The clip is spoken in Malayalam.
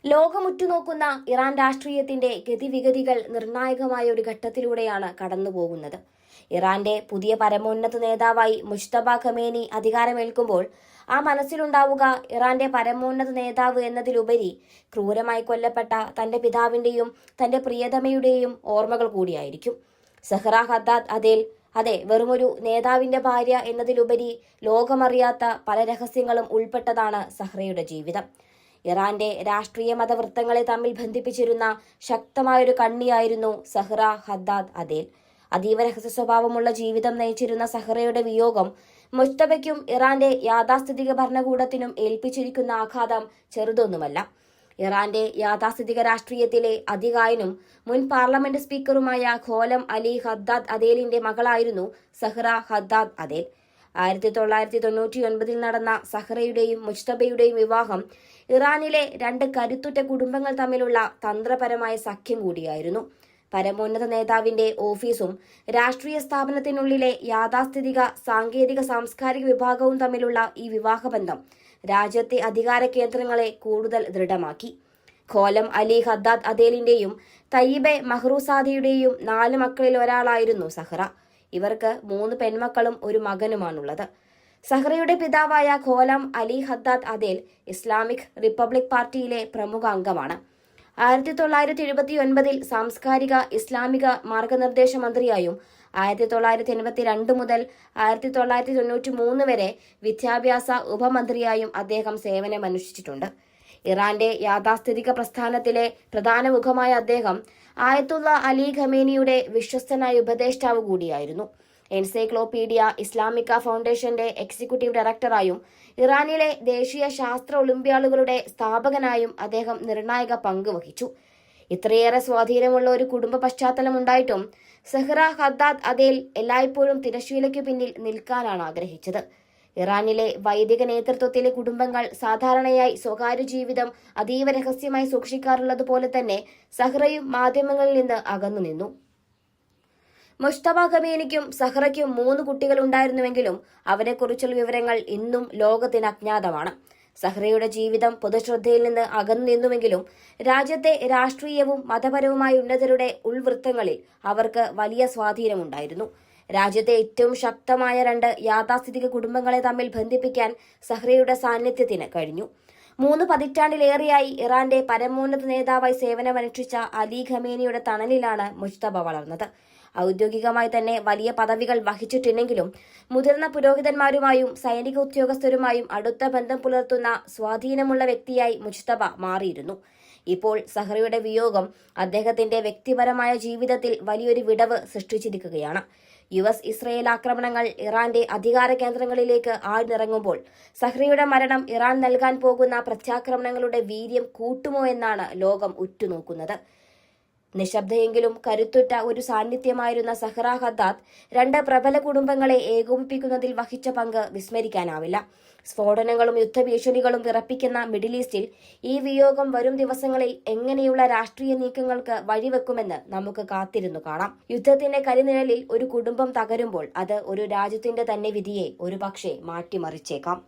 ലോകമുറ്റുനോക്കുന്ന ഇറാൻ രാഷ്ട്രീയത്തിന്റെ ഗതിവിഗതികൾ നിർണായകമായ ഒരു ഘട്ടത്തിലൂടെയാണ് കടന്നുപോകുന്നത്. ഇറാന്റെ പുതിയ പരമോന്നത നേതാവായി മുജ്തബ ഖമേനി അധികാരമേൽക്കുമ്പോൾ ആ മനസ്സിലുണ്ടാവുക ഇറാന്റെ പരമോന്നത നേതാവ് എന്നതിലുപരി ക്രൂരമായി കൊല്ലപ്പെട്ട തന്റെ പിതാവിന്റെയും തന്റെ പ്രിയതമയുടെയും ഓർമ്മകൾ കൂടിയായിരിക്കും. സഹ്റ ഹദ്ദാദ് അദേൽ, അതെ, വെറുമൊരു നേതാവിന്റെ ഭാര്യ എന്നതിലുപരി ലോകമറിയാത്ത പല രഹസ്യങ്ങളും ഉൾപ്പെട്ടതാണ് സഹ്റയുടെ ജീവിതം. ഇറാന്റെ രാഷ്ട്രീയ മതവൃത്തങ്ങളെ തമ്മിൽ ബന്ധിപ്പിച്ചിരുന്ന ശക്തമായൊരു കണ്ണിയായിരുന്നു സഹ്റ ഹദ്ദാദ് അദേൽ. അതീവ രഹസ്യ സ്വഭാവമുള്ള ജീവിതം നയിച്ചിരുന്ന സഹ്റയുടെ വിയോഗം മുജ്തബയ്ക്കും ഇറാന്റെ യാഥാസ്ഥിതിക ഭരണകൂടത്തിനും ഏൽപ്പിച്ചിരിക്കുന്ന ആഘാതം ചെറുതൊന്നുമല്ല. ഇറാന്റെ യാഥാസ്ഥിതിക രാഷ്ട്രീയത്തിലെ അതികായനും മുൻ പാർലമെന്റ് സ്പീക്കറുമായ ഖോലം അലി ഹദ്ദാദ് അദേലിന്റെ മകളായിരുന്നു സഹ്റ ഹദ്ദാദ് അദേൽ. 1999 നടന്ന സഹ്റയുടെയും മുജ്തബയുടെയും വിവാഹം ഇറാനിലെ രണ്ട് കരുത്തുറ്റ കുടുംബങ്ങൾ തമ്മിലുള്ള തന്ത്രപരമായ സഖ്യം കൂടിയായിരുന്നു. പരമോന്നത നേതാവിന്റെ ഓഫീസും രാഷ്ട്രീയ സ്ഥാപനത്തിനുള്ളിലെ യാഥാസ്ഥിതിക സാങ്കേതിക സാംസ്കാരിക വിഭാഗവും തമ്മിലുള്ള ഈ വിവാഹബന്ധം രാജ്യത്തെ അധികാര കേന്ദ്രങ്ങളെ കൂടുതൽ ദൃഢമാക്കി. ഖോലം അലി ഹദ്ദാദ് അദേലിന്റെയും തയ്യിബെ മഹ്റൂസാദിയുടെയും 4 മക്കളിൽ ഒരാളായിരുന്നു സഹ്റ. ഇവർക്ക് 3 പെൺമക്കളും ഒരു മകനുമാണുള്ളത്. സഹ്റയുടെ പിതാവായ ഖോലം അലി ഹദ്ദാദ് അദേൽ ഇസ്ലാമിക് റിപ്പബ്ലിക് പാർട്ടിയിലെ പ്രമുഖ അംഗമാണ്. 1979 സാംസ്കാരിക ഇസ്ലാമിക മാർഗനിർദ്ദേശ മന്ത്രിയായും 1982 മുതൽ 1993 വരെ വിദ്യാഭ്യാസ ഉപമന്ത്രിയായും അദ്ദേഹം സേവനമനുഷ്ഠിച്ചിട്ടുണ്ട്. ഇറാന്റെ യാഥാസ്ഥിതിക പ്രസ്ഥാനത്തിലെ പ്രധാന മുഖമായ അദ്ദേഹം ആയത്തുള്ള അലി ഖമേനിയുടെ വിശ്വസ്തനായ ഉപദേഷ്ടാവ് കൂടിയായിരുന്നു. എൻസൈക്ലോപീഡിയ ഇസ്ലാമിക്ക ഫൗണ്ടേഷന്റെ എക്സിക്യൂട്ടീവ് ഡയറക്ടറായും ഇറാനിലെ ദേശീയ ശാസ്ത്ര ഒളിമ്പ്യാഡുകളുടെ സ്ഥാപകനായും അദ്ദേഹം നിർണായക പങ്ക് വഹിച്ചു. ഇത്രയേറെ സ്വാധീനമുള്ള ഒരു കുടുംബ പശ്ചാത്തലം ഉണ്ടായിട്ടും സഹ്റ ഹദ്ദാദ് അദേൽ എല്ലായ്പ്പോഴും തിരശ്ശീലയ്ക്കു പിന്നിൽ നിൽക്കാനാണ് ആഗ്രഹിച്ചത്. ഇറാനിലെ വൈദിക നേതൃത്വത്തിലെ കുടുംബങ്ങൾ സാധാരണയായി സ്വകാര്യ ജീവിതം അതീവ രഹസ്യമായി സൂക്ഷിക്കാറുള്ളത് പോലെ തന്നെ സഹ്റയും മാധ്യമങ്ങളിൽ നിന്ന് അകന്നുനിന്നു. മുജ്തബ ഖമേനിക്കും സഹ്റയ്ക്കും 3 കുട്ടികൾ ഉണ്ടായിരുന്നുവെങ്കിലും അവരെക്കുറിച്ചുള്ള വിവരങ്ങൾ ഇന്നും ലോകത്തിന് അജ്ഞാതമാണ്. സഹ്റയുടെ ജീവിതം പൊതുശ്രദ്ധയിൽ നിന്ന് അകന്നു നിന്നുവെങ്കിലും രാജ്യത്തെ രാഷ്ട്രീയവും മതപരവുമായ ഉന്നതരുടെ ഉൾവൃത്തങ്ങളിൽ അവർക്ക് വലിയ സ്വാധീനമുണ്ടായിരുന്നു. രാജ്യത്തെ ഏറ്റവും ശക്തമായ 2 യാഥാസ്ഥിതിക കുടുംബങ്ങളെ തമ്മിൽ ബന്ധിപ്പിക്കാൻ സഹ്റയുടെ സാന്നിധ്യത്തിന് കഴിഞ്ഞു. 3 പതിറ്റാണ്ടിലേറെയായി ഇറാന്റെ പരമോന്നത നേതാവായി സേവനമനുഷ്ഠിച്ച അലി ഖമേനിയുടെ തണലിലാണ് മുജ്തബ വളർന്നത്. ഔദ്യോഗികമായി തന്നെ വലിയ പദവികൾ വഹിച്ചിട്ടില്ലെങ്കിലും മുതിർന്ന പുരോഹിതന്മാരുമായും സൈനിക ഉദ്യോഗസ്ഥരുമായും അടുത്ത ബന്ധം പുലർത്തുന്ന സ്വാധീനമുള്ള വ്യക്തിയായി മുജ്തബ മാറിയിരുന്നു. ഇപ്പോൾ സഹ്റയുടെ വിയോഗം അദ്ദേഹത്തിന്റെ വ്യക്തിപരമായ ജീവിതത്തിൽ വലിയൊരു വിടവ് സൃഷ്ടിച്ചിരിക്കുകയാണ്. ഇസ്രയേൽ ആക്രമണങ്ങൾ ഇറാന്റെ അധികാര കേന്ദ്രങ്ങളിലേക്ക് ആഴ്ന്നിറങ്ങുമ്പോൾ സഹ്റയുടെ മരണം ഇറാൻ നൽകാൻ പോകുന്ന പ്രത്യാക്രമണങ്ങളുടെ വീര്യം കൂട്ടുമോ എന്നാണ് ലോകം ഉറ്റുനോക്കുന്നത്. നിശബ്ദയെങ്കിലും കരുത്തുറ്റ ഒരു സാന്നിധ്യമായിരുന്ന സഹ്റ ഹദ്ദാദ് 2 പ്രബല കുടുംബങ്ങളെ ഏകോപിപ്പിക്കുന്നതിൽ വഹിച്ച പങ്ക് വിസ്മരിക്കാനാവില്ല. സ്ഫോടനങ്ങളും യുദ്ധഭീഷണികളും വിറപ്പിക്കുന്ന മിഡിൽ ഈസ്റ്റിൽ ഈ വിയോഗം വരും ദിവസങ്ങളിൽ എങ്ങനെയുള്ള രാഷ്ട്രീയ നീക്കങ്ങൾക്ക് വഴിവെക്കുമെന്ന് നമുക്ക് കാത്തിരുന്നു കാണാം. യുദ്ധത്തിന്റെ കരിനിഴലിൽ ഒരു കുടുംബം തകരുമ്പോൾ അത് ഒരു രാജ്യത്തിന്റെ തന്നെ വിധിയെ ഒരുപക്ഷെ മാറ്റിമറിച്ചേക്കാം.